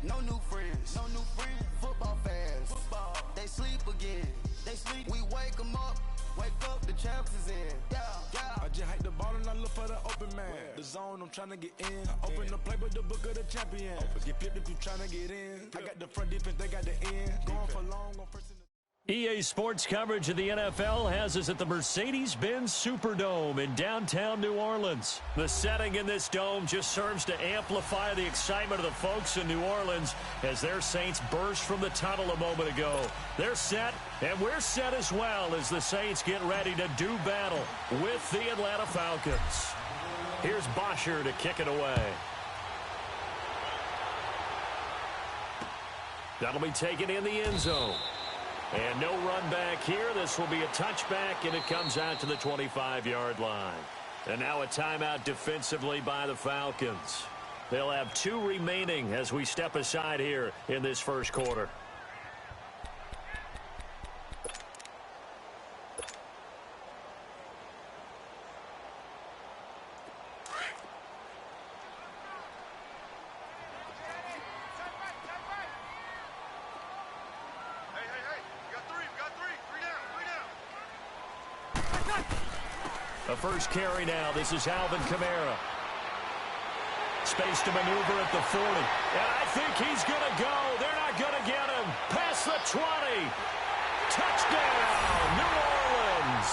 No new friends. No new friends. Football fans. Football. They sleep again. They sleep. We wake them up. Wake up, the champs is in. Yeah, yeah. I just hike the ball and I look for the open man. The zone, I'm trying to get in. Open the playbook, the book of the champion. Get flipped if you trying to get in. I got the front defense, they got the end. Going for long on first. EA Sports coverage of the NFL has us at the Mercedes-Benz Superdome in downtown New Orleans. The setting in this dome just serves to amplify the excitement of the folks in New Orleans as their Saints burst from the tunnel a moment ago. They're set, and we're set as well as the Saints get ready to do battle with the Atlanta Falcons. Here's Bosher to kick it away. That'll be taken in the end zone. And no run back here. This will be a touchback, and it comes out to the 25-yard line. And now a timeout defensively by the Falcons. They'll have 2 remaining as we step aside here in this first quarter. A first carry now. This is Alvin Kamara. Space to maneuver at the 40. And I think he's going to go. They're not going to get him. Past the 20. Touchdown, New Orleans.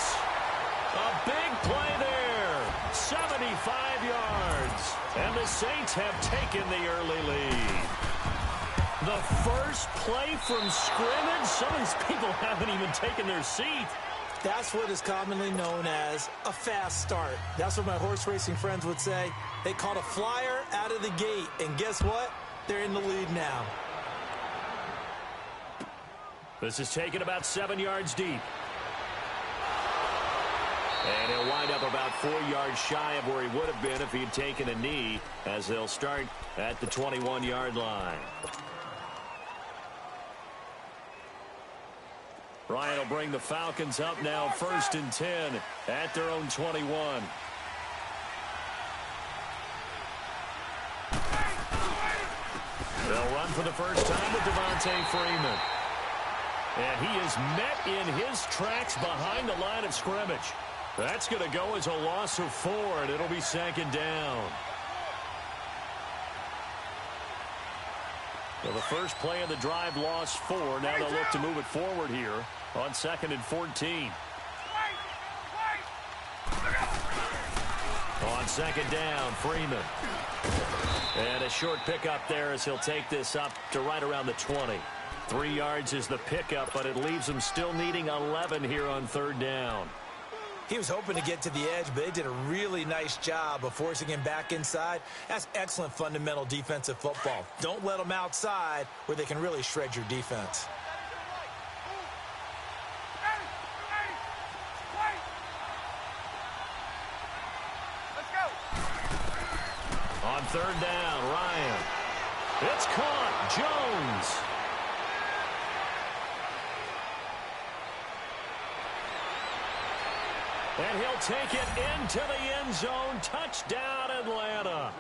A big play there. 75 yards. And the Saints have taken the early lead. The first play from scrimmage. Some of these people haven't even taken their seat. That's what is commonly known as a fast start. That's what my horse racing friends would say. They caught a flyer out of the gate, and guess what? They're in the lead now. This is taken about 7 yards deep. And he'll wind up about 4 yards shy of where he would have been if he'd taken a knee, as they'll start at the 21-yard line. Ryan will bring the Falcons up now 1st and 10 at their own 21. They'll run for the first time with Devontae Freeman. And he is met in his tracks behind the line of scrimmage. That's going to go as a loss of 4, and it'll be 2nd down. So the first play of the drive lost 4. Now they'll look to move it forward here on 2nd and 14. On 2nd down, Freeman. And a short pickup there as he'll take this up to right around the 20. 3 yards is the pickup, but it leaves him still needing 11 here on 3rd down. He was hoping to get to the edge, but they did a really nice job of forcing him back inside. That's excellent fundamental defensive football. Don't let them outside where they can really shred your defense. On 3rd down, Ryan. It's caught. Jones. And he'll take it into the end zone. Touchdown, Atlanta.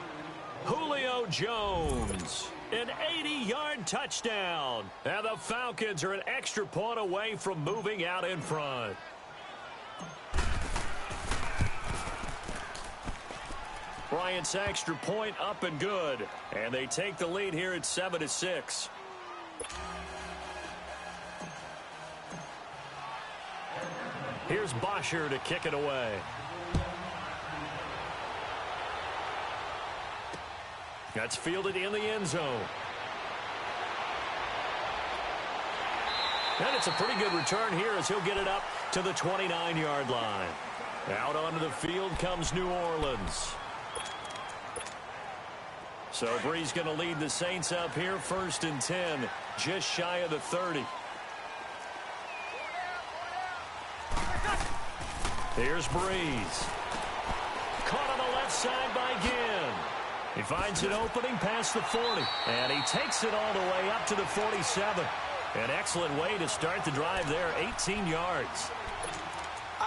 Julio Jones. An 80-yard touchdown. And the Falcons are an extra point away from moving out in front. Bryant's extra point up and good. And they take the lead here at 7-6. Here's Bosher to kick it away. That's fielded in the end zone. And it's a pretty good return here as he'll get it up to the 29-yard line. Out onto the field comes New Orleans. So Bree's going to lead the Saints up here 1st and 10, just shy of the 30. Here's Breeze. Caught on the left side by Ginn. He finds an opening past the 40. And he takes it all the way up to the 47. An excellent way to start the drive there, 18 yards.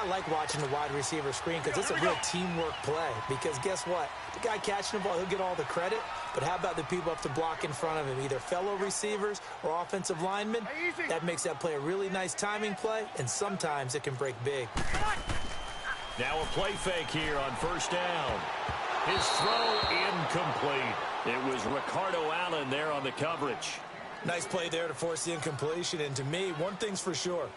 I like watching the wide receiver screen because it's a real teamwork play. Because guess what? The guy catching the ball, he'll get all the credit. But how about the people up to block in front of him, either fellow receivers or offensive linemen? That makes that play a really nice timing play, and sometimes it can break big. Now a play fake here on first down. His throw incomplete. It was Ricardo Allen there on the coverage. Nice play there to force the incompletion. And to me, one thing's for sure.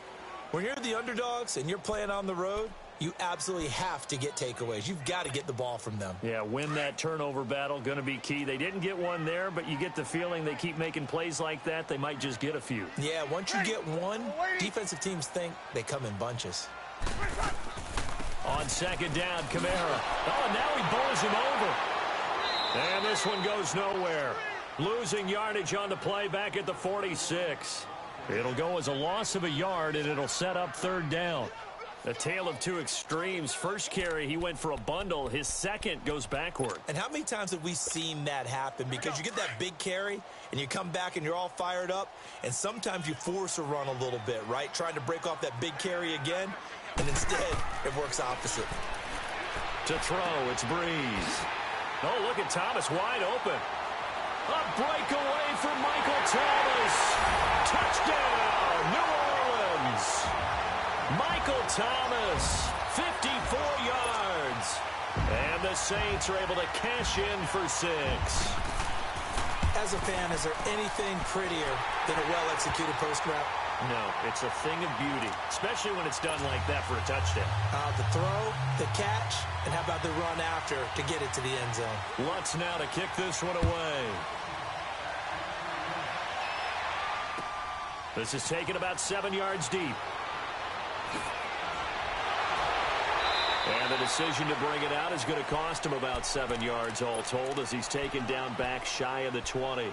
When you're the underdogs and you're playing on the road, you absolutely have to get takeaways. You've got to get the ball from them. Yeah, win that turnover battle, going to be key. They didn't get one there, but you get the feeling they keep making plays like that, they might just get a few. Yeah, once you get one, defensive teams think they come in bunches. On second down, Kamara. Oh, now he bowls him over. And this one goes nowhere. Losing yardage on the play back at the 46. It'll go as a loss of a yard, and it'll set up third down. A tale of two extremes. First carry, he went for a bundle. His second goes backward. And how many times have we seen that happen? Because you get that big carry, and you come back, and you're all fired up, and sometimes you force a run a little bit, right? Trying to break off that big carry again, and instead, it works opposite. To throw, it's Breeze. Oh, look at Thomas, wide open. A breakaway for Michael Thomas. Touchdown, New Orleans. Michael Thomas, 54 yards. And the Saints are able to cash in for 6. As a fan, is there anything prettier than a well-executed post route? No, it's a thing of beauty, especially when it's done like that for a touchdown. The throw, the catch, and how about the run after to get it to the end zone? Lutz now to kick this one away. This is taken about 7 yards deep. And the decision to bring it out is going to cost him about 7 yards all told as he's taken down back shy of the 20.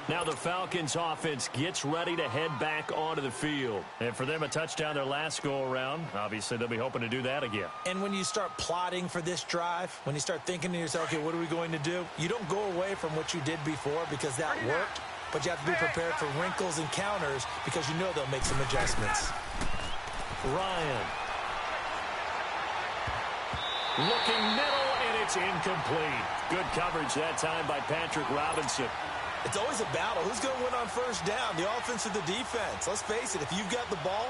Now the Falcons offense gets ready to head back onto the field. And for them, a touchdown their last go-around. Obviously, they'll be hoping to do that again. And when you start plotting for this drive, when you start thinking to yourself, okay, what are we going to do? You don't go away from what you did before because that worked, but you have to be prepared for wrinkles and counters because you know they'll make some adjustments. Ryan. Looking middle, and it's incomplete. Good coverage that time by Patrick Robinson. It's always a battle. Who's going to win on first down, the offense or the defense? Let's face it, if you've got the ball,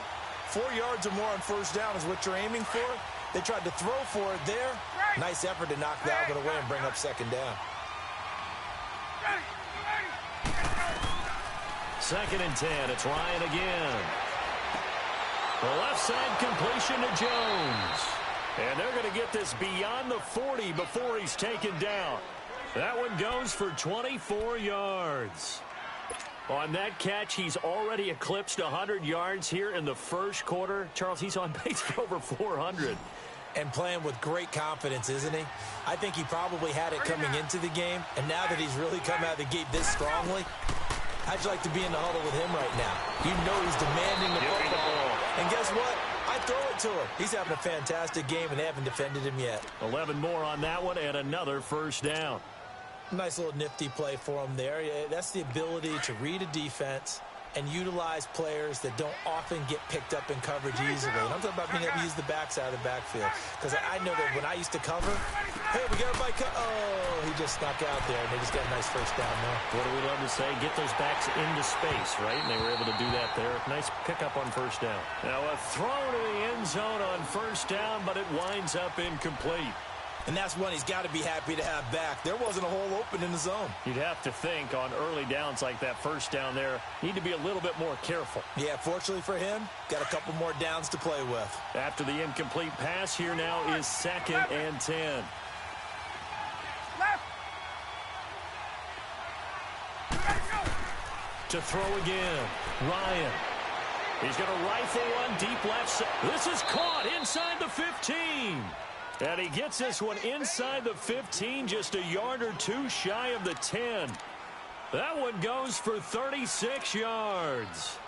4 yards or more on first down is what you're aiming for. They tried to throw for it there. Nice effort to knock that one away and bring up second down. Second and 10. It's Ryan again. The left side completion to Jones. And they're going to get this beyond the 40 before he's taken down. That one goes for 24 yards. On that catch, he's already eclipsed 100 yards here in the first quarter. Charles, he's on pace for over 400. And playing with great confidence, isn't he? I think he probably had it coming into the game, and now that he's really come out of the gate this strongly, how'd you like to be in the huddle with him right now? You know he's demanding the football. And guess what? I throw it to him. He's having a fantastic game, and they haven't defended him yet. 11 more on that one, and another first down. Nice little nifty play for him there. That's the ability to read a defense and utilize players that don't often get picked up in coverage easily. And I'm talking about being able to use the backside of the backfield. Because I know that when I used to cover, hey, we got everybody oh, he just snuck out there, and they just got a nice first down there. What do we love to say? Get those backs into space, right? And they were able to do that there. Nice pickup on first down. Now a throw to the end zone on first down, but it winds up incomplete. And that's one he's got to be happy to have back. There wasn't a hole open in the zone. You'd have to think on early downs like that first down there, need to be a little bit more careful. Yeah, fortunately for him, got a couple more downs to play with. After the incomplete pass, here now is second and 10. To throw again, Ryan. He's going to rifle one deep left side. This is caught inside the 15. And he gets this one inside the 15, just a yard or two shy of the 10. That one goes for 36 yards.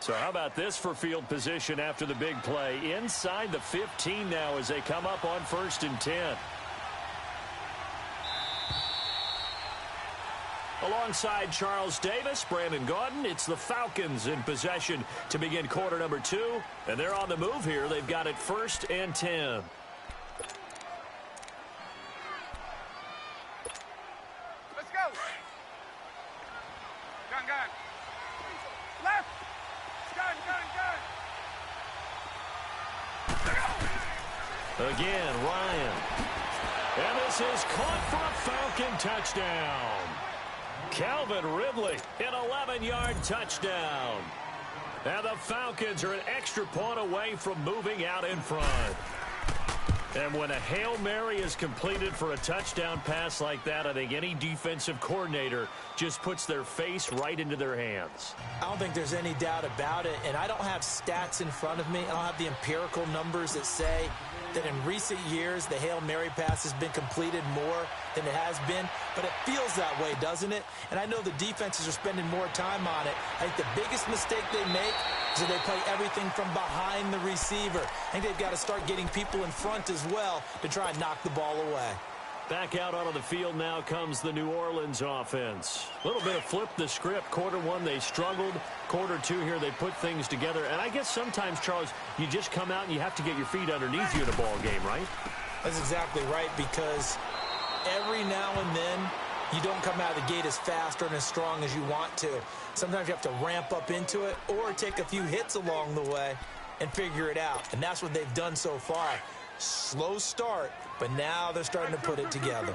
So how about this for field position after the big play? Inside the 15 now as they come up on first and 10. Alongside Charles Davis, Brandon Gaudin, it's the Falcons in possession to begin quarter number 2. And they're on the move here. They've got it 1st and 10. Let's go. Gun. Left. Gun. Again, Ryan. And this is caught for a Falcon touchdown. Calvin Ridley, an 11-yard touchdown. And the Falcons are an extra point away from moving out in front. And when a Hail Mary is completed for a touchdown pass like that, I think any defensive coordinator just puts their face right into their hands. I don't think there's any doubt about it, and I don't have stats in front of me. I don't have the empirical numbers that say that in recent years the Hail Mary pass has been completed more than it has been, but it feels that way, doesn't it? And I know the defenses are spending more time on it. I think the biggest mistake they make is that they play everything from behind the receiver. I think they've got to start getting people in front as well to try and knock the ball away. Back out onto the field now comes the New Orleans offense. A little bit of flip the script. Quarter 1, they struggled. Quarter 2 here, they put things together. And I guess sometimes, Charles, you just come out and you have to get your feet underneath you in a ball game, right? That's exactly right, because every now and then you don't come out of the gate as fast or as strong as you want to. Sometimes you have to ramp up into it or take a few hits along the way and figure it out. And that's what they've done so far. Slow start, but now they're starting to put it together.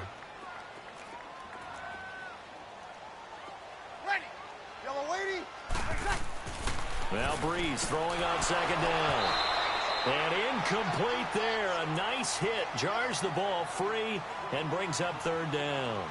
Ready. Yellow weighty. Now Breeze throwing on 2nd down. And incomplete there. A nice hit. Jars the ball free and brings up 3rd down.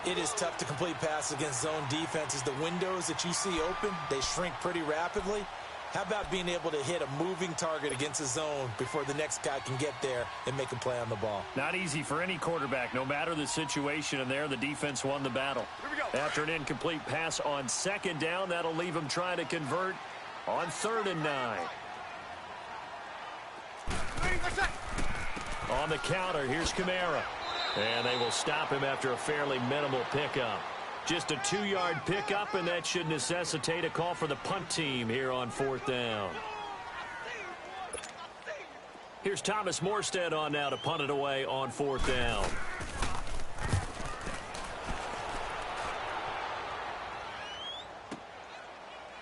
It is tough to complete passes against zone defenses. The windows that you see open, they shrink pretty rapidly. How about being able to hit a moving target against a zone before the next guy can get there and make a play on the ball? Not easy for any quarterback, no matter the situation. And there, the defense won the battle. Here we go. After an incomplete pass on 2nd down, that'll leave them trying to convert on 3rd and 9. On the counter, here's Kamara. And they will stop him after a fairly minimal pickup. Just a 2-yard pickup, and that should necessitate a call for the punt team here on 4th down. Here's Thomas Morstead on now to punt it away on 4th down.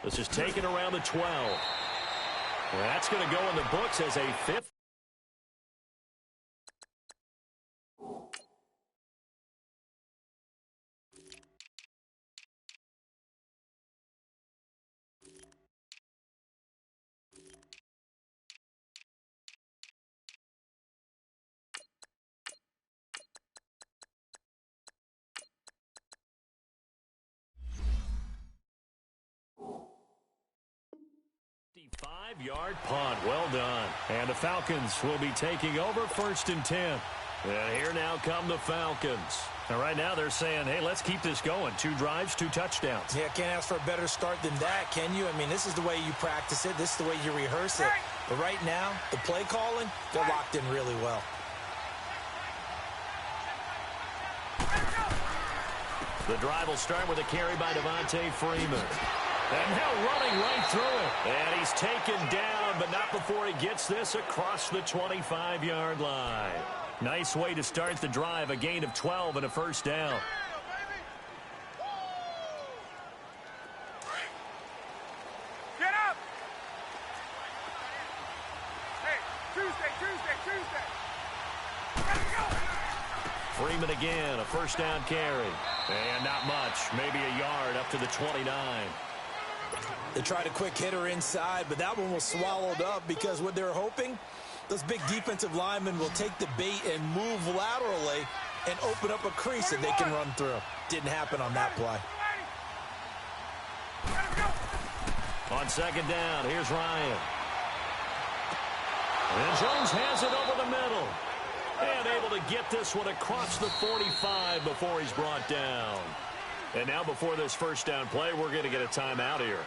This is taken around the 12. Well, that's going to go in the books as a 5th. Five-yard punt. Well done. And the Falcons will be taking over 1st and 10. And here now come the Falcons. And right now they're saying, hey, let's keep this going. 2 drives, 2 touchdowns. Yeah, can't ask for a better start than that, can you? I mean, this is the way you practice it. This is the way you rehearse it. But right now, the play calling, they're locked in really well. The drive will start with a carry by Devontae Freeman. And now running right through it. And he's taken down, but not before he gets this across the 25-yard line. Nice way to start the drive, a gain of 12 and a 1st down. Get up. Hey, Tuesday. Let's go. Freeman again, a 1st down carry. And not much, maybe a yard up to the 29. They tried a quick hitter inside, but that one was swallowed up because what they're hoping, those big defensive linemen will take the bait and move laterally and open up a crease that they can run through. Didn't happen on that play. On 2nd down, here's Ryan. And Jones has it over the middle. And able to get this one across the 45 before he's brought down. And now before this 1st down play, we're going to get a timeout here.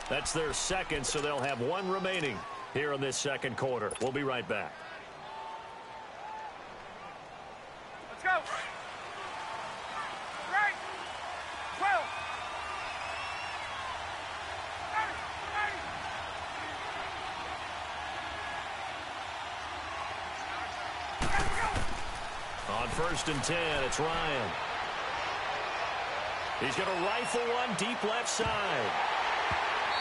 That's their 2nd, so they'll have 1 remaining here in this 2nd quarter. We'll be right back. Let's go. Right. On 1st and 10, it's Ryan. He's going to rifle one deep left side.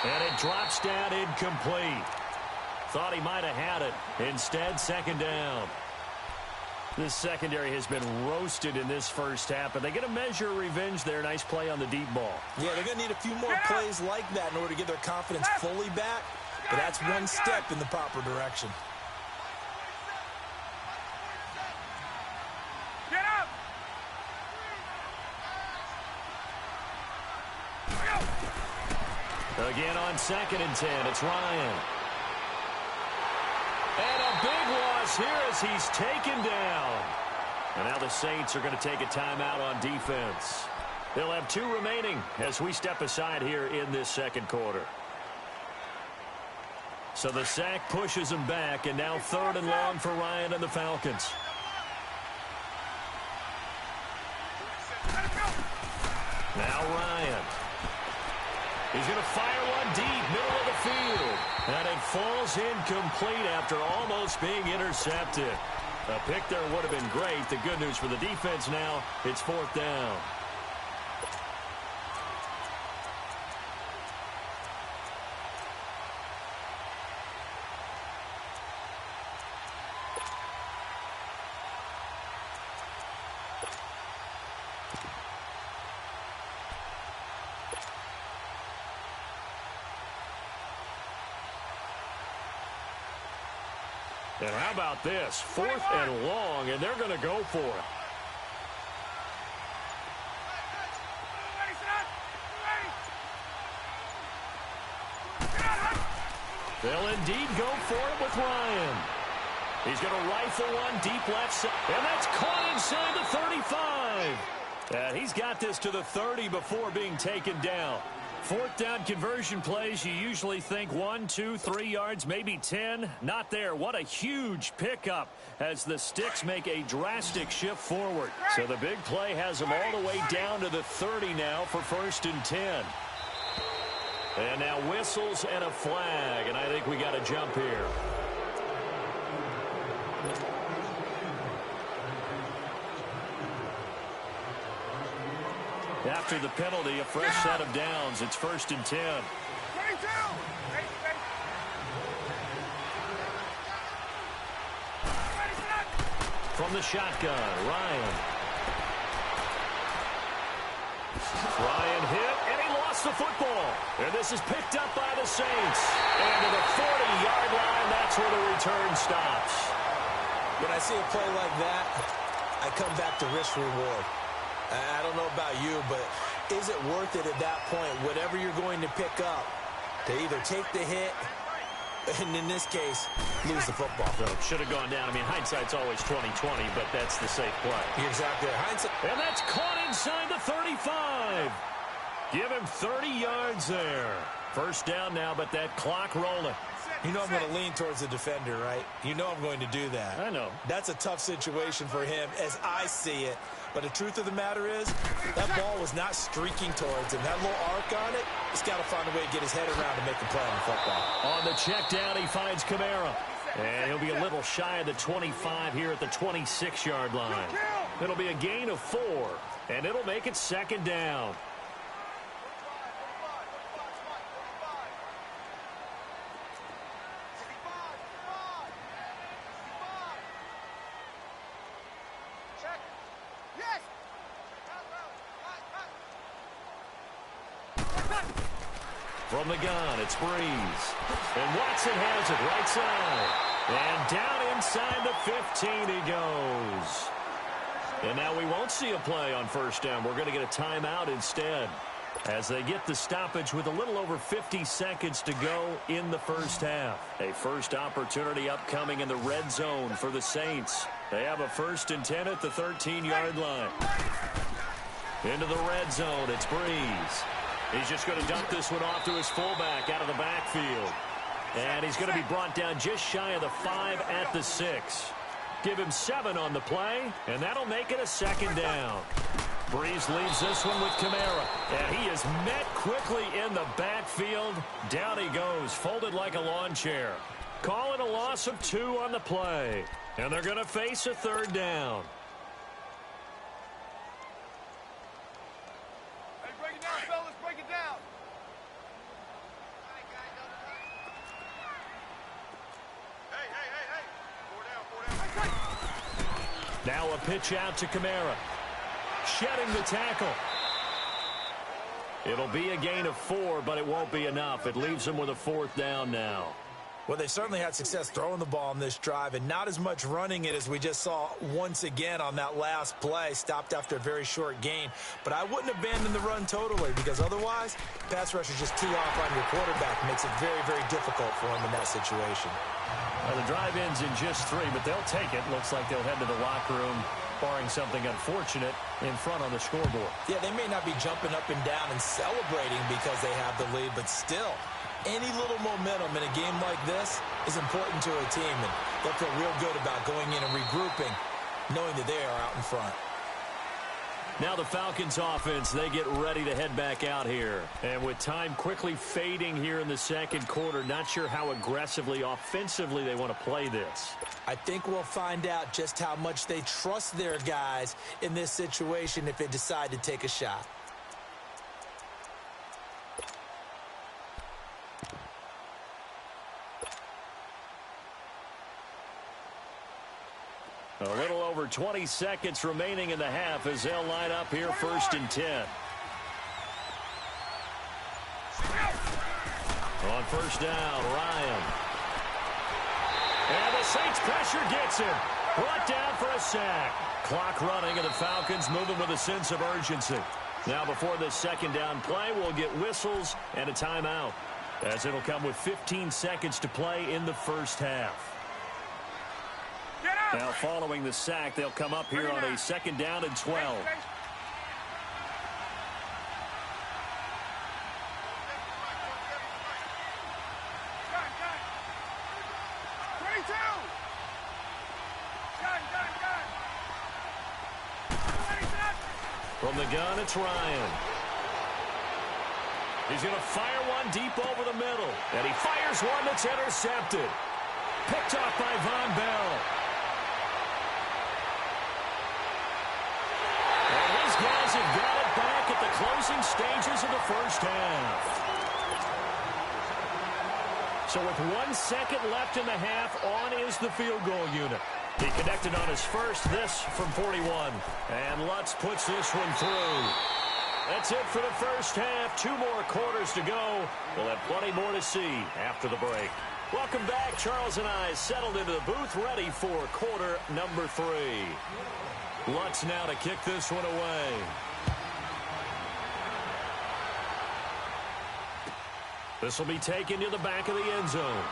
And it drops down incomplete. Thought he might have had it. Instead, 2nd down. This secondary has been roasted in this first half, but they get a measure of revenge there. Nice play on the deep ball. Yeah, they're going to need a few more plays like that in order to get their confidence fully back, but that's one step in the proper direction. Get up! Again on 2nd and 10, it's Ryan. And a big loss here as he's taken down. And now the Saints are going to take a timeout on defense. They'll have 2 remaining as we step aside here in this 2nd quarter. So the sack pushes him back, and now 3rd and long for Ryan and the Falcons. Now Ryan. He's going to fire one deep, middle of the field. And it falls incomplete after almost being intercepted. A pick there would have been great. The good news for the defense now, it's 4th down. And how about this? 4th and long, and they're going to go for it. They'll indeed go for it with Ryan. He's going to rifle one deep left side, and that's caught inside the 35. He's got this to the 30 before being taken down. 4th down conversion plays, you usually think 1, 2, 3 yards, maybe 10. Not there. What a huge pickup as the Sticks make a drastic shift forward. So the big play has them all the way down to the 30 now for 1st and 10. And now whistles and a flag, and I think we got a jump here. After the penalty, a fresh set of downs. It's 1st and 10. 22! From the shotgun, Ryan. Ryan hit, and he lost the football. And this is picked up by the Saints. And to the 40-yard line, that's where the return stops. When I see a play like that, I come back to risk-reward. I don't know about you, but is it worth it at that point, whatever you're going to pick up, to either take the hit, and in this case, lose the football? So should have gone down. I mean, hindsight's always 20/20, but that's the safe play. You're exactly right. Hindsight. And that's caught inside the 35. Give him 30 yards there. 1st down now, but that clock rolling. You know I'm going to lean towards the defender, right? You know I'm going to do that. I know. That's a tough situation for him as I see it. But the truth of the matter is, that ball was not streaking towards him. That little arc on it, he's got to find a way to get his head around to make the play on the football. On the check down, he finds Kamara. And he'll be a little shy of the 25 here at the 26-yard line. It'll be a gain of 4, and it'll make it 2nd down. From the gun, it's Breeze. And Watson has it right side. And down inside the 15 he goes. And now we won't see a play on 1st down. We're going to get a timeout instead, as they get the stoppage with a little over 50 seconds to go in the 1st half. A first opportunity upcoming in the red zone for the Saints. They have a 1st and 10 at the 13-yard line. Into the red zone, it's Breeze. He's just going to dump this one off to his fullback out of the backfield. And he's going to be brought down just shy of the 5 at the 6. Give him 7 on the play, and that'll make it a 2nd down. Breeze leaves this one with Kamara. And he is met quickly in the backfield. Down he goes, folded like a lawn chair. Calling a loss of 2 on the play. And they're going to face a 3rd down. down. Hey. 4 down. Now a pitch out to Kamara. Shedding the tackle. It'll be a gain of 4, but it won't be enough. It leaves them with a 4th down now. Well, they certainly had success throwing the ball on this drive and not as much running it as we just saw once again on that last play. Stopped after a very short gain. But I wouldn't abandon the run totally because otherwise, pass rushers just tee off on your quarterback. Makes it very, very difficult for him in that situation. Well, the drive ends in just 3, but they'll take it. Looks like they'll head to the locker room, barring something unfortunate, in front on the scoreboard. Yeah, they may not be jumping up and down and celebrating because they have the lead, but still, any little momentum in a game like this is important to a team, and they'll feel real good about going in and regrouping, knowing that they are out in front. Now the Falcons offense, they get ready to head back out here. And with time quickly fading here in the second quarter, not sure how aggressively, offensively they want to play this. I think we'll find out just how much they trust their guys in this situation if they decide to take a shot. A little over 20 seconds remaining in the half as they'll line up here 1st and 10. On 1st down, Ryan. And the Saints pressure gets him. Brought down for a sack. Clock running and the Falcons moving with a sense of urgency. Now before this 2nd down play, we'll get whistles and a timeout, as it'll come with 15 seconds to play in the 1st half. Now, following the sack, they'll come up here on a 2nd down and 12. From the gun, it's Ryan. He's going to fire one deep over the middle. And he fires one that's intercepted. Picked off by Von Bell. Guys have got it back at the closing stages of the 1st half. So with 1 second left in the half, on is the field goal unit. He connected on his first, this from 41. And Lutz puts this one through. That's it for the 1st half. 2 more quarters to go. We'll have plenty more to see after the break. Welcome back. Charles and I settled into the booth, ready for quarter number 3. Lutz now to kick this one away. This will be taken to the back of the end zone.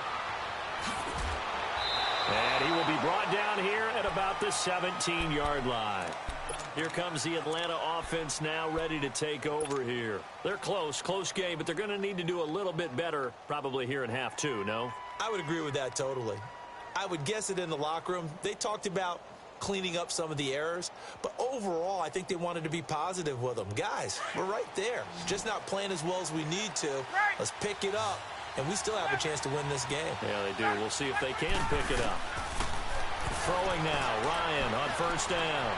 And he will be brought down here at about the 17-yard line. Here comes the Atlanta offense now ready to take over here. They're close game, but they're going to need to do a little bit better probably here in half 2, no? I would agree with that totally. I would guess it in the locker room. They talked about cleaning up some of the errors, but overall I think they wanted to be positive with them. Guys, we're right there, just not playing as well as we need to. Let's pick it up, and we still have a chance to win this game. Yeah, they do. We'll see if they can pick it up. Throwing now, Ryan on 1st down.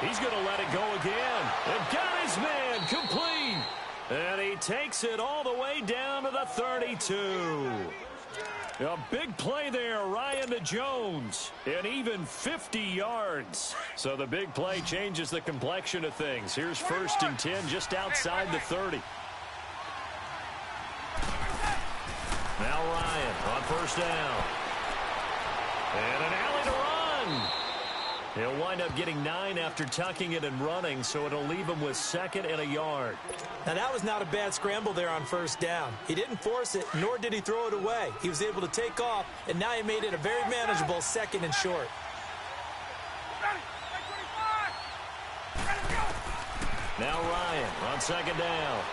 He's going to let it go again, and got his man complete, and he takes it all the way down to the 32. A big play there, Ryan to Jones, and even 50 yards. So the big play changes the complexion of things. Here's 1st and 10 just outside the 30. Now Ryan on 1st down. And an alley to run. He'll wind up getting 9 after tucking it and running, so it'll leave him with 2nd and a yard. Now, that was not a bad scramble there on 1st down. He didn't force it, nor did he throw it away. He was able to take off, and now he made it a very manageable 2nd and short. Now Ryan on 2nd down.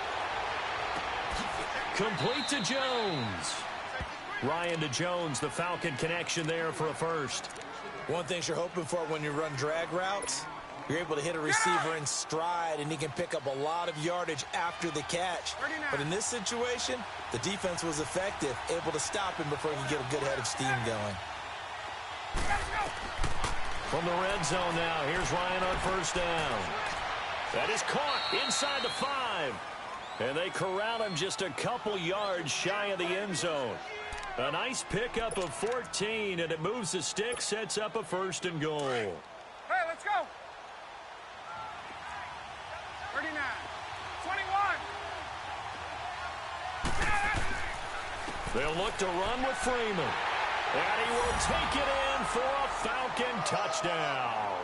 Complete to Jones. Ryan to Jones, the Falcon connection there for a 1st. One thing you're hoping for when you run drag routes, you're able to hit a receiver in stride, and he can pick up a lot of yardage after the catch. But in this situation, the defense was effective, able to stop him before he could get a good head of steam going. From the red zone now, here's Ryan on 1st down. That is caught inside the 5. And they corral him just a couple yards shy of the end zone. A nice pickup of 14, and it moves the stick, sets up a 1st and goal. Hey, let's go. 39, 21. They'll look to run with Freeman. And he will take it in for a Falcon touchdown.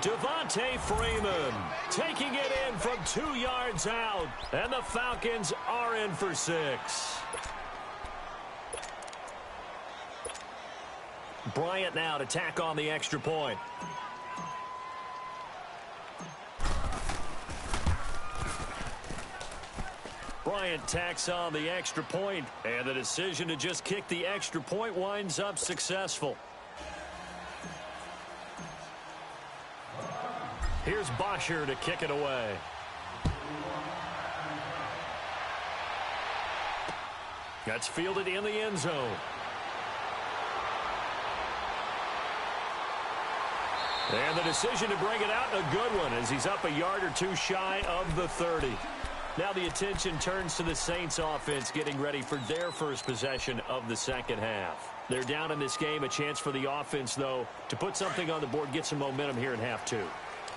Devontae Freeman taking it in from 2 yards out. And the Falcons are in for 6. Bryant now to tack on the extra point. Bryant tacks on the extra point, and the decision to just kick the extra point winds up successful. Here's Bosher to kick it away. That's fielded in the end zone. And the decision to bring it out, a good one, as he's up a yard or two shy of the 30. Now the attention turns to the Saints offense getting ready for their first possession of the second half. They're down in this game. A chance for the offense, though, to put something on the board, get some momentum here in half 2.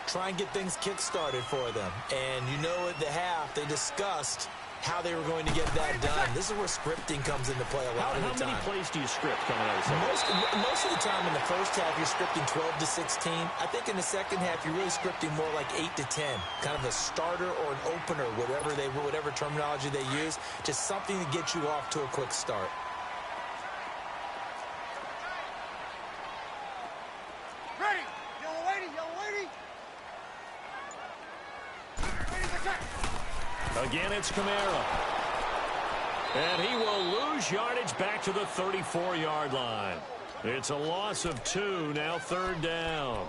Try and get things kick-started for them. And you know at the half, they discussed how they were going to get that done. This is where scripting comes into play a lot of the time. How many plays do you script coming out of the second? Most of the time in the first half, you're scripting 12 to 16. I think in the second half, you're really scripting more like 8 to 10. Kind of a starter or an opener, whatever terminology they use. Just something to get you off to a quick start. Ready. Yellow lady, yellow lady. Ladies, attack. Again, it's Kamara. And he will lose yardage back to the 34-yard line. It's a loss of 2, now 3rd down.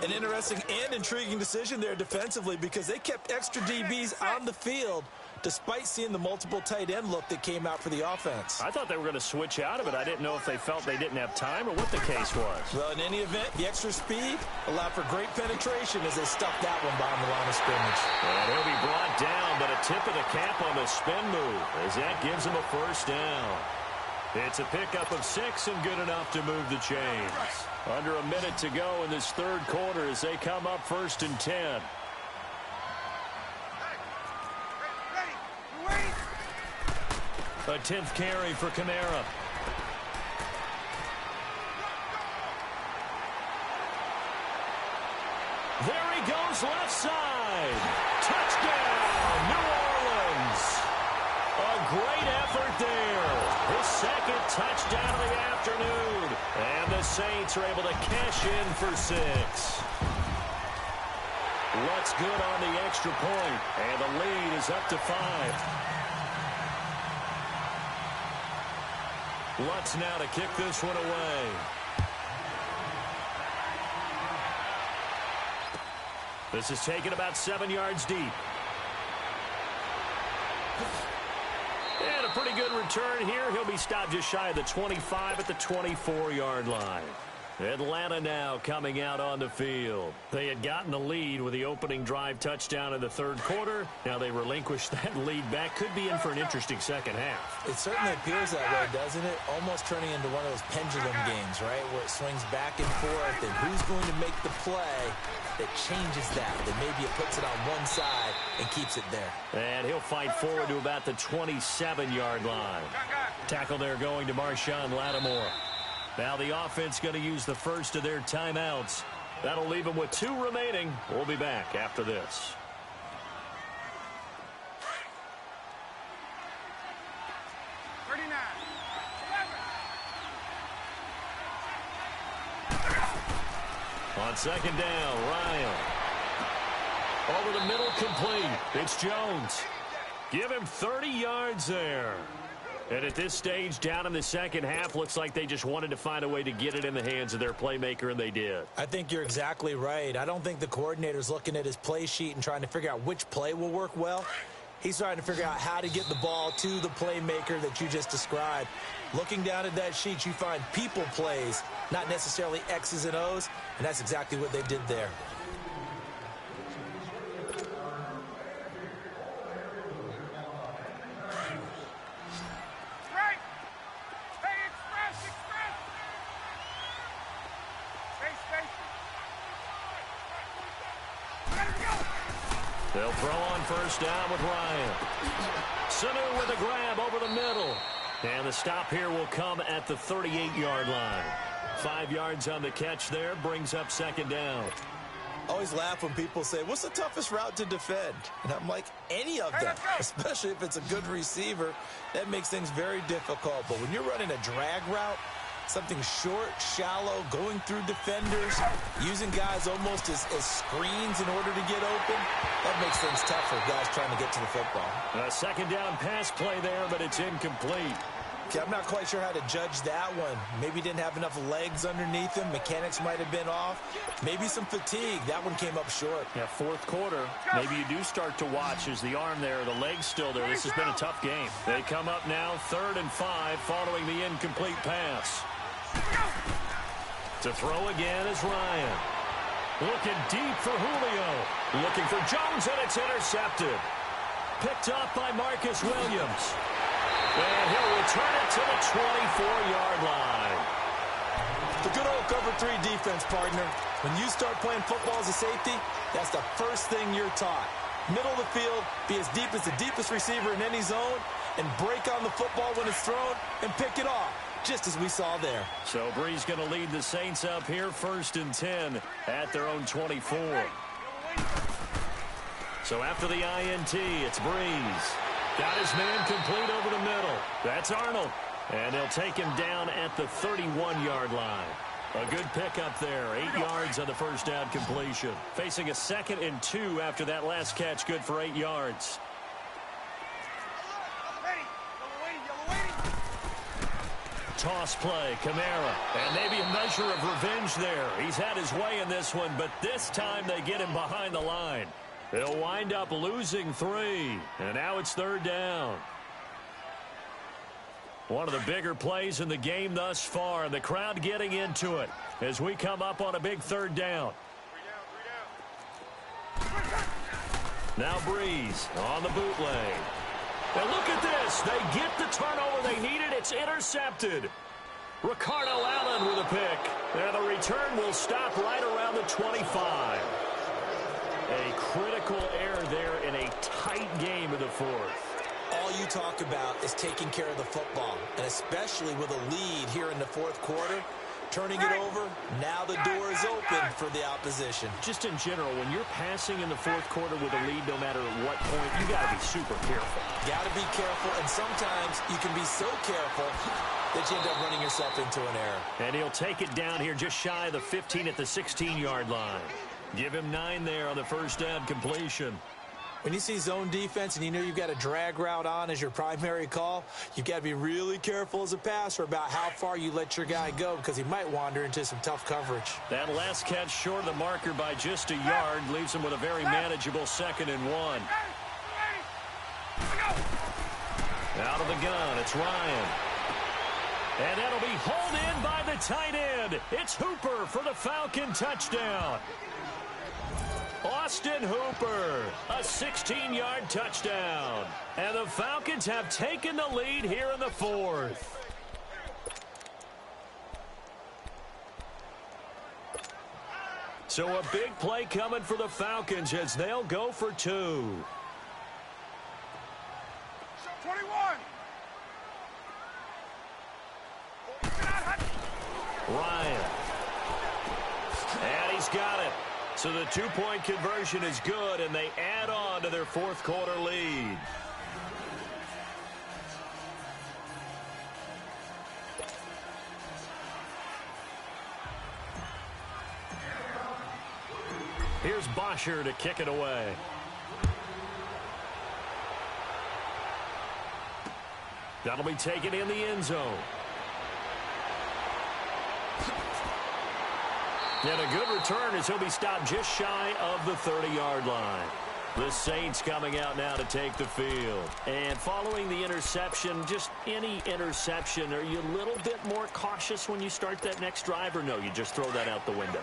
An interesting and intriguing decision there defensively because they kept extra DBs on the field despite seeing the multiple tight end look that came out for the offense. I thought they were going to switch out of it. I didn't know if they felt they didn't have time or what the case was. Well, in any event, the extra speed allowed for great penetration as they stuffed that one behind the line of scrimmage. And he'll be brought down, but a tip of the cap on the spin move as that gives him a 1st down. It's a pickup of 6 and good enough to move the chains. Under a minute to go in this 3rd quarter as they come up 1st and 10. A 10th carry for Kamara. There he goes, left side. Touchdown, New Orleans. A great effort there. His 2nd touchdown of the afternoon. And the Saints are able to cash in for 6. What's good on the extra point, and the lead is up to 5. Lutz now to kick this one away. This is taken about 7 yards deep. And a pretty good return here. He'll be stopped just shy of the 25 at the 24-yard line. Atlanta now coming out on the field. They had gotten the lead with the opening drive touchdown in the 3rd quarter. Now they relinquished that lead back. Could be in for an interesting second half. It certainly appears that way, doesn't it? Almost turning into one of those pendulum games, right? Where it swings back and forth, and who's going to make the play that changes that maybe it puts it on one side and keeps it there. And he'll fight forward to about the 27-yard line. Tackle there going to Marshawn Lattimore. Now the offense going to use the first of their timeouts. That'll leave them with 2 remaining. We'll be back after this. On 2nd down, Ryan. Over the middle, complete. It's Jones. Give him 30 yards there. And at this stage, down in the second half, looks like they just wanted to find a way to get it in the hands of their playmaker, and they did. I think you're exactly right. I don't think the coordinator's looking at his play sheet and trying to figure out which play will work well. He's trying to figure out how to get the ball to the playmaker that you just described. Looking down at that sheet, you find people plays, not necessarily X's and O's, and that's exactly what they did there. They'll throw on first down with Ryan. Sanu with a grab over the middle. And the stop here will come at the 38-yard line. 5 yards on the catch there, brings up second down. I always laugh when people say, what's the toughest route to defend? And I'm like, any of them, especially if it's a good receiver. That makes things very difficult. But when you're running a drag route, something short, shallow, going through defenders, using guys almost as screens in order to get open, that makes things tough for guys trying to get to the football. A second down pass play there, but it's incomplete. Okay, I'm not quite sure how to judge that one. Maybe didn't have enough legs underneath him. Mechanics might have been off. Maybe some fatigue. That one came up short. Yeah, fourth quarter, maybe you do start to watch. Is the arm there, the leg's still there? This has been a tough game. They come up now 3rd and 5 following the incomplete pass. To throw again is Ryan. Looking deep for Julio. Looking for Jones, and it's intercepted. Picked up by Marcus Williams. And he'll return it to the 24-yard line. The good old cover 3 defense, partner. When you start playing football as a safety, that's the first thing you're taught. Middle of the field, be as deep as the deepest receiver in any zone, and break on the football when it's thrown and pick it off, just as we saw there. So Brees going to lead the Saints up here 1st and 10 at their own 24. So after the INT, it's Brees. Got his man complete over the middle. That's Arnold. And they'll take him down at the 31-yard line. A good pickup there. 8 yards on the first down completion. Facing a 2nd and 2 after that last catch. Good for 8 yards. Toss play, Kamara. And maybe a measure of revenge there. He's had his way in this one, but this time they get him behind the line. They'll wind up losing 3. And now it's 3rd down. One of the bigger plays in the game thus far, and the crowd getting into it as we come up on a big 3rd down. Now Brees on the bootleg. And look at this. They get the turnover they needed. It's intercepted. Ricardo Allen with a pick. And the return will stop right around the 25. A critical error there in a tight game of the 4th. All you talk about is taking care of the football, and especially with a lead here in the 4th quarter. Turning it over, now the door is open for the opposition. Just in general, when you're passing in the 4th quarter with a lead, no matter at what point, you got to be super careful. Got to be careful, and sometimes you can be so careful that you end up running yourself into an error. And he'll take it down here just shy of the 15 at the 16-yard line. Give him 9 there on the first down completion. When you see zone defense and you know you've got a drag route on as your primary call, you've got to be really careful as a passer about how far you let your guy go because he might wander into some tough coverage. That last catch short of the marker by just a yard leaves him with a very manageable 2nd and 1. Out of the gun, it's Ryan. And that'll be hauled in by the tight end. It's Hooper for the Falcon touchdown. Austin Hooper, a 16-yard touchdown. And the Falcons have taken the lead here in the 4th. So a big play coming for the Falcons as they'll go for 2. 21. Ryan. And he's got it. So the 2-point conversion is good, and they add on to their 4th quarter lead. Here's Bosher to kick it away. That'll be taken in the end zone. And a good return as he'll be stopped just shy of the 30-yard line. The Saints coming out now to take the field. And following the interception, just any interception, are you a little bit more cautious when you start that next drive, or no, you just throw that out the window?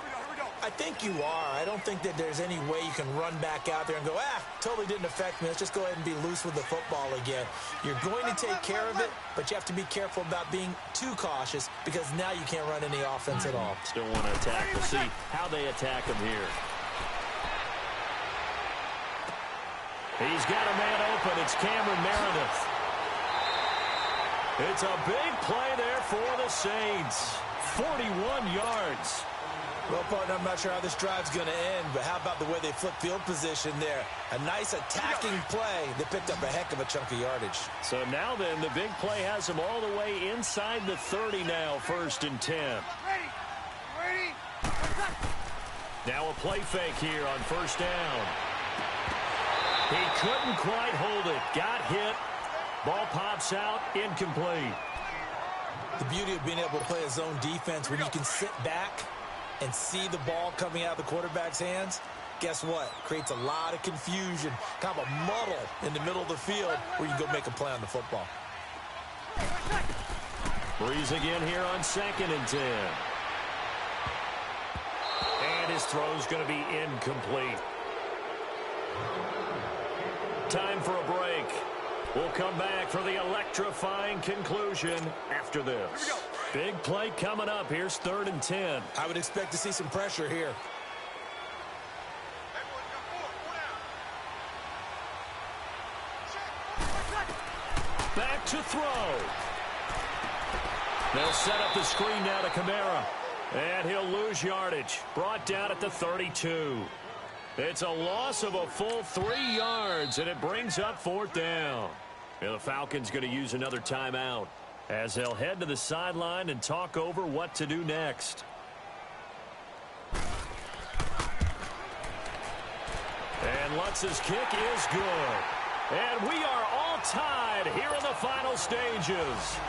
I think you are. I don't think that there's any way you can run back out there and go, totally didn't affect me. Let's just go ahead and be loose with the football again. You're going to take care of it, but you have to be careful about being too cautious because now you can't run any offense at all. Still want to attack. We'll see how they attack them here. He's got a man open. It's Cameron Meredith. It's a big play there for the Saints. 41 yards. Well, partner, I'm not sure how this drive's going to end, but how about the way they flip field position there? A nice attacking play that picked up a heck of a chunk of yardage. So now then, the big play has them all the way inside the 30 now, 1st and 10. Ready? Now a play fake here on 1st down. He couldn't quite hold it. Got hit. Ball pops out. Incomplete. The beauty of being able to play a zone defense when you can sit back and see the ball coming out of the quarterback's hands, guess what? Creates a lot of confusion, kind of a muddle in the middle of the field where you can go make a play on the football. Breeze again here on 2nd and 10. And his throw's going to be incomplete. Time for a break. We'll come back for the electrifying conclusion after this. Big play coming up. Here's 3rd and 10. I would expect to see some pressure here. Back to throw. They'll set up the screen now to Kamara. And he'll lose yardage. Brought down at the 32. It's a loss of a full 3 yards, and it brings up 4th down. And the Falcons going to use another timeout as they'll head to the sideline and talk over what to do next. And Lutz's kick is good. And we are all tied here in the final stages.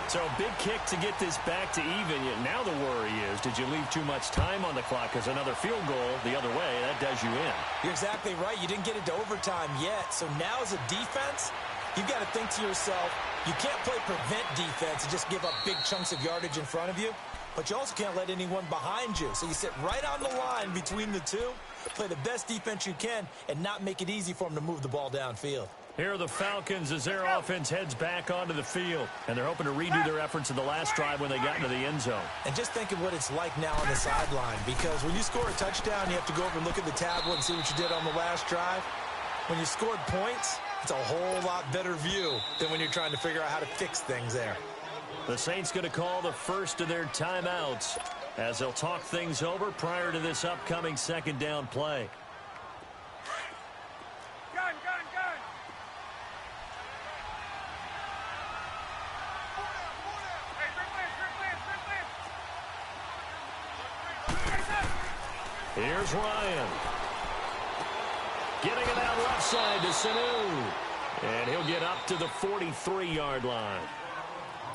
So a big kick to get this back to even. Now the worry is, did you leave too much time on the clock? Because another field goal the other way, that does you in. You're exactly right. You didn't get into overtime yet. So now as a defense, you've got to think to yourself, you can't play prevent defense and just give up big chunks of yardage in front of you. But you also can't let anyone behind you. So you sit right on the line between the two, play the best defense you can, and not make it easy for them to move the ball downfield. Here are the Falcons as their offense heads back onto the field. And they're hoping to redo their efforts in the last drive when they got into the end zone. And just think of what it's like now on the sideline. Because when you score a touchdown, you have to go over and look at the tablet and see what you did on the last drive. When you scored points, it's a whole lot better view than when you're trying to figure out how to fix things there. The Saints going to call the first of their timeouts as they'll talk things over prior to this upcoming 2nd down play. Gun! Hey, Rick Lance! Here's Ryan. Getting it out left side to Sanu. And he'll get up to the 43-yard line.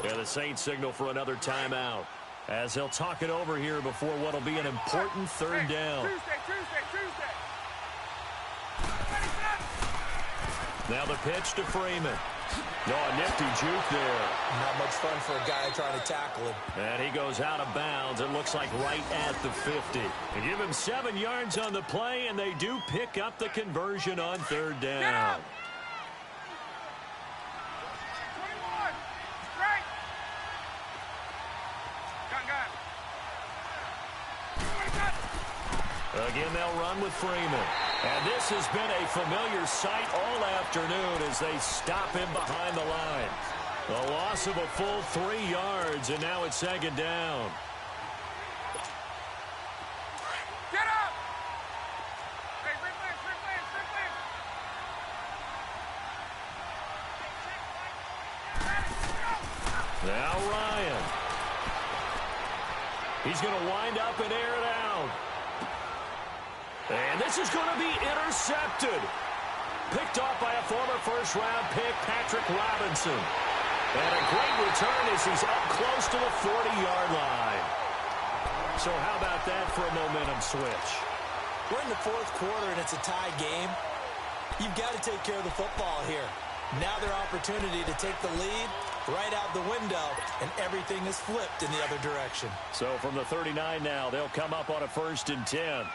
Yeah, the Saints signal for another timeout as they'll talk it over here before what will be an important 3rd down. Tuesday! Now the pitch to Freeman. No, a nifty juke there. Not much fun for a guy trying to tackle him. And he goes out of bounds. It looks like right at the 50. They give him 7 yards on the play, and they do pick up the conversion on 3rd down. 21! Right! Gun! Again, they'll run with Freeman. And this has been a familiar sight all afternoon as they stop him behind the line. A loss of a full 3 yards, and now it's 2nd down. Get up! Hey, Rick Lance! Now Ryan. He's going to wind up and air it out. And this is going to be intercepted. Picked off by a former first-round pick, Patrick Robinson. And a great return as he's up close to the 40-yard line. So how about that for a momentum switch? We're in the 4th quarter, and it's a tie game. You've got to take care of the football here. Now their opportunity to take the lead right out the window, and everything is flipped in the other direction. So from the 39 now, they'll come up on a 1st and 10.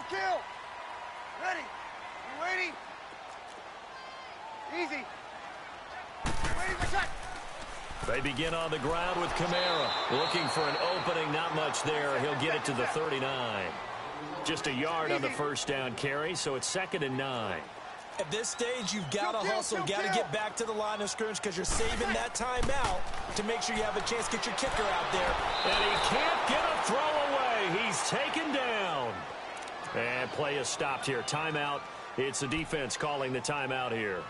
Kill! Ready? You ready? Easy. Ready for check. They begin on the ground with Kamara. Looking for an opening, not much there. He'll get it to the 39. Just a yard on the first down carry, so it's 2nd and 9. At this stage, you've got to hustle, got to get back to the line of scrimmage because you're saving that timeout to make sure you have a chance to get your kicker out there. And he can't get a throw away. He's taken down. And play is stopped here. Timeout. It's the defense calling the timeout here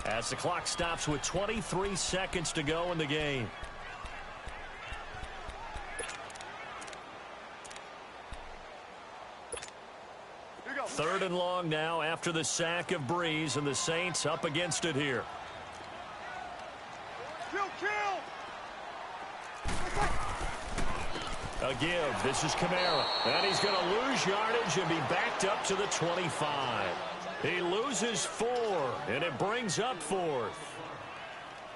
as the clock stops with 23 seconds to go in the game. Third and long now after the sack of Breeze, and the Saints up against it here. Kill! A give. This is Kamara. And he's going to lose yardage and be backed up to the 25. He loses 4, and it brings up 4th.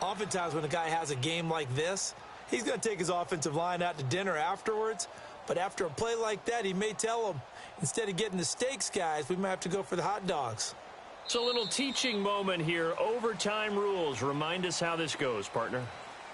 Oftentimes when a guy has a game like this, he's going to take his offensive line out to dinner afterwards. But after a play like that, he may tell them, instead of getting the steaks, guys, we might have to go for the hot dogs. It's a little teaching moment here. Overtime rules. Remind us how this goes, partner.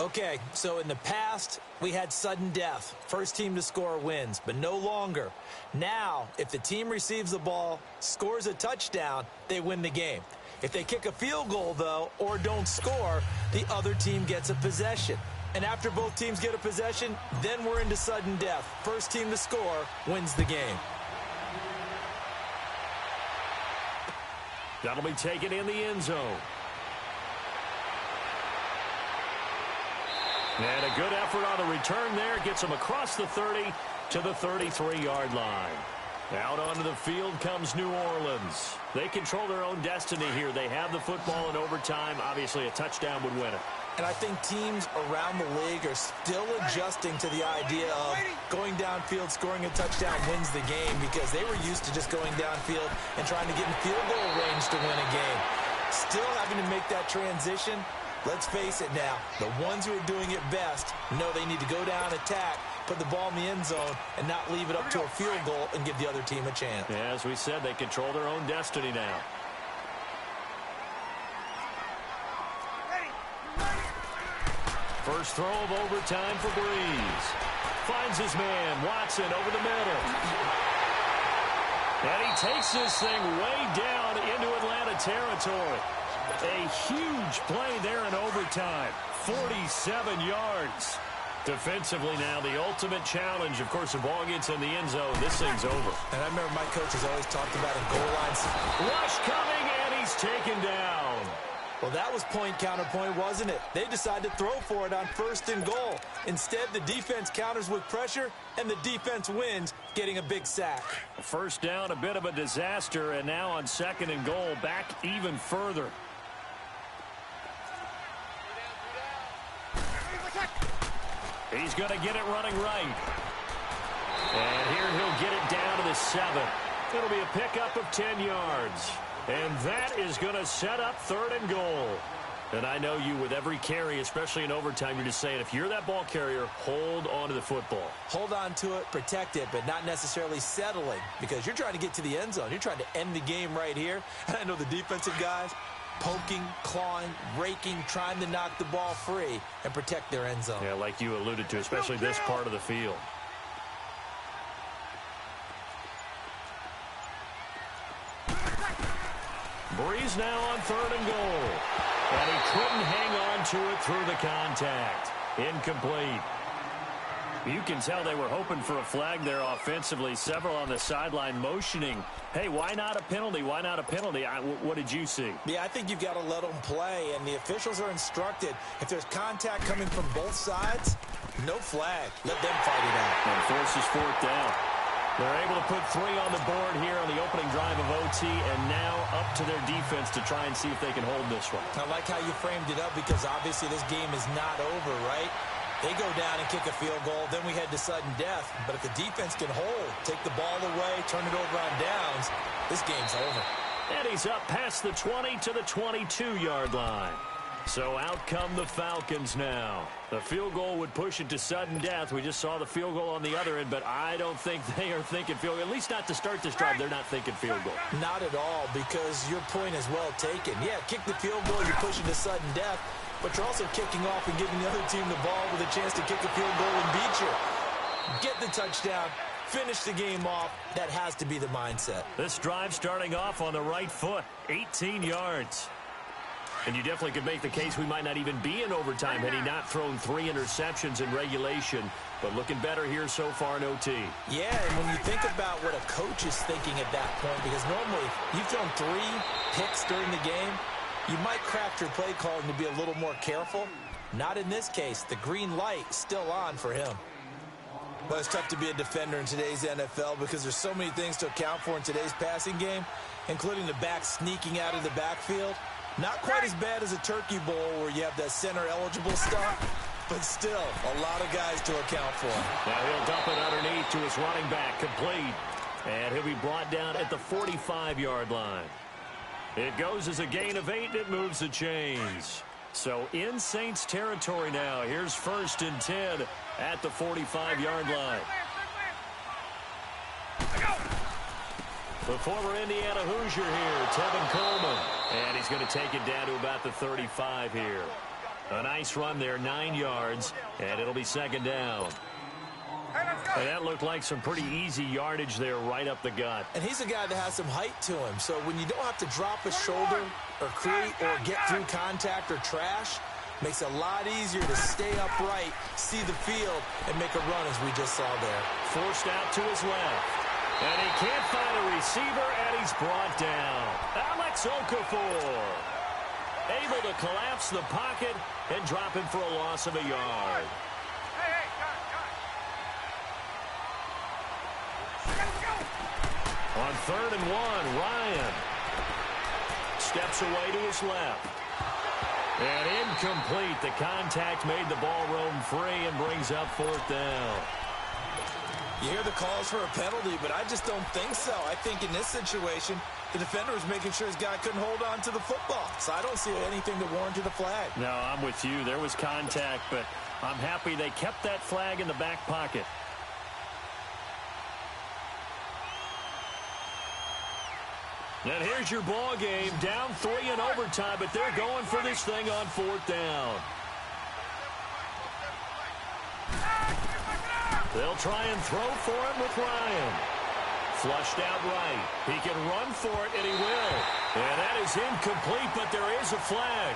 Okay, so in the past, we had sudden death. First team to score wins, but no longer. Now, if the team receives the ball, scores a touchdown, they win the game. If they kick a field goal, though, or don't score, the other team gets a possession. And after both teams get a possession, then we're into sudden death. First team to score wins the game. That'll be taken in the end zone. And a good effort on the return there. Gets them across the 30 to the 33-yard line. Out onto the field comes New Orleans. They control their own destiny here. They have the football in overtime. Obviously, a touchdown would win it. And I think teams around the league are still adjusting to the idea of going downfield, scoring a touchdown wins the game, because they were used to just going downfield and trying to get in field goal range to win a game. Still having to make that transition. Let's face it now, the ones who are doing it best know they need to go down, attack, put the ball in the end zone, and not leave it up to a field goal and give the other team a chance. Yeah, as we said, they control their own destiny now. First throw of overtime for Breeze. Finds his man, Watson, over the middle. And he takes this thing way down into Atlanta territory. A huge play there in overtime. 47 yards. Defensively now, the ultimate challenge. Of course, the ball gets in the end zone. This thing's over. And I remember my coaches always talked about in goal lines. Rush coming, and he's taken down. Well, that was point counterpoint, wasn't it? They decided to throw for it on 1st and goal. Instead, the defense counters with pressure, and the defense wins, getting a big sack. First down, a bit of a disaster, and now on 2nd and goal, back even further. He's going to get it running right. And here he'll get it down to the 7. It'll be a pickup of 10 yards. And that is going to set up 3rd and goal. And I know you, with every carry, especially in overtime, you're just saying, if you're that ball carrier, hold on to the football. Hold on to it, protect it, but not necessarily settling, because you're trying to get to the end zone. You're trying to end the game right here. And I know the defensive guys poking, clawing, raking, trying to knock the ball free and protect their end zone. Yeah, like you alluded to, especially this part of the field. Breeze now on 3rd and goal. And he couldn't hang on to it through the contact. Incomplete. You can tell they were hoping for a flag there offensively. Several on the sideline motioning, hey, why not a penalty? Why not a penalty? What did you see? Yeah, I think you've got to let them play, and the officials are instructed, if there's contact coming from both sides, no flag. Let them fight it out. And forces 4th down. They're able to put 3 on the board here on the opening drive of OT, and now up to their defense to try and see if they can hold this one. I like how you framed it up, because obviously this game is not over, right? They go down and kick a field goal, then we head to sudden death. But if the defense can hold, take the ball away, turn it over on downs, this game's over. And he's up past the 20 to the 22-yard line. So out come the Falcons now. The field goal would push it to sudden death. We just saw the field goal on the other end, but I don't think they are thinking field goal. At least not to start this drive. They're not thinking field goal. Not at all, because your point is well taken. Yeah, kick the field goal, you push it to sudden death, but you're also kicking off and giving the other team the ball with a chance to kick a field goal and beat you. Get the touchdown, finish the game off. That has to be the mindset. This drive starting off on the right foot, 18 yards. And you definitely could make the case we might not even be in overtime had he not thrown 3 interceptions in regulation. But looking better here so far in OT. Yeah, and when you think about what a coach is thinking at that point, because normally you've thrown 3 picks during the game, you might craft your play calling to be a little more careful. Not in this case. The green light still on for him. But it's tough to be a defender in today's NFL because there's so many things to account for in today's passing game, including the back sneaking out of the backfield. Not quite as bad as a turkey bowl where you have that center-eligible stuff, but still a lot of guys to account for. Now he'll dump it underneath to his running back, complete. And he'll be brought down at the 45-yard line. It goes as a gain of 8, and it moves the chains. So in Saints territory now. Here's 1st and 10 at the 45-yard line. The former Indiana Hoosier here, Tevin Coleman. And he's going to take it down to about the 35 here. A nice run there, 9 yards, and it'll be 2nd down. And that looked like some pretty easy yardage there right up the gut. And he's a guy that has some height to him, so when you don't have to drop a shoulder or create or get through contact or trash, makes it a lot easier to stay upright, see the field, and make a run as we just saw there. Forced out to his left. And he can't find a receiver, and he's brought down. Alex Okafor able to collapse the pocket and drop him for a loss of a yard. On 3rd and 1, Ryan steps away to his left. And incomplete. The contact made the ball roam free and brings up 4th down. You hear the calls for a penalty, but I just don't think so. I think in this situation, the defender was making sure his guy couldn't hold on to the football. So I don't see anything that warranted a flag. No, I'm with you. There was contact, but I'm happy they kept that flag in the back pocket. And here's your ball game. Down 3 in overtime, but they're going for this thing on 4th down. They'll try and throw for it with Ryan. Flushed out right. He can run for it, and he will. And that is incomplete, but there is a flag.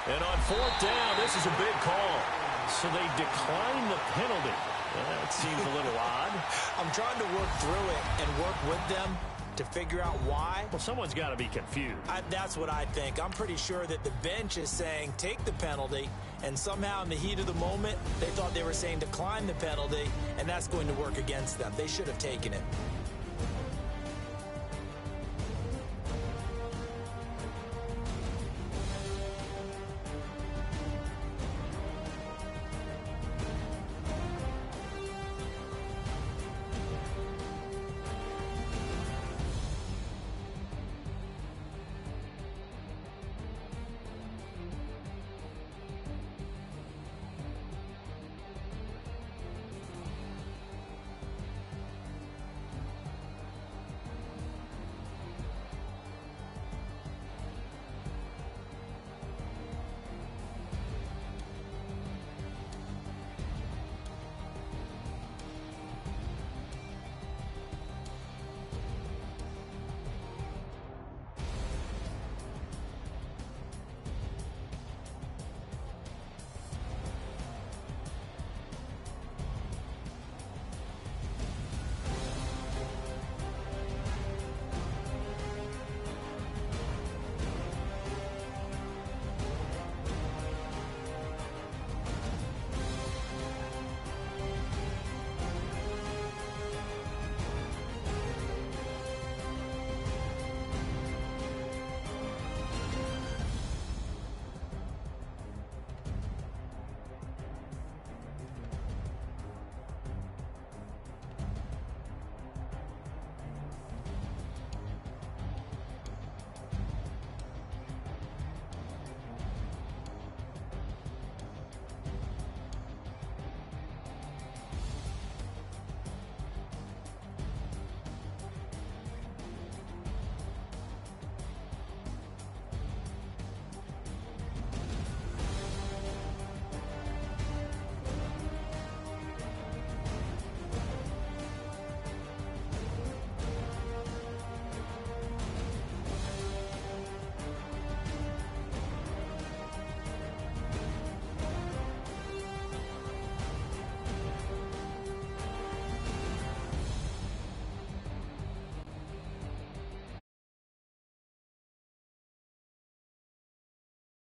And on 4th down, this is a big call. So they decline the penalty. That seems a little odd. I'm trying to work through it and work with them to figure out why. Well, someone's got to be confused. That's what I think. I'm pretty sure that the bench is saying take the penalty, and somehow in the heat of the moment, they thought they were saying decline the penalty, and that's going to work against them. They should have taken it.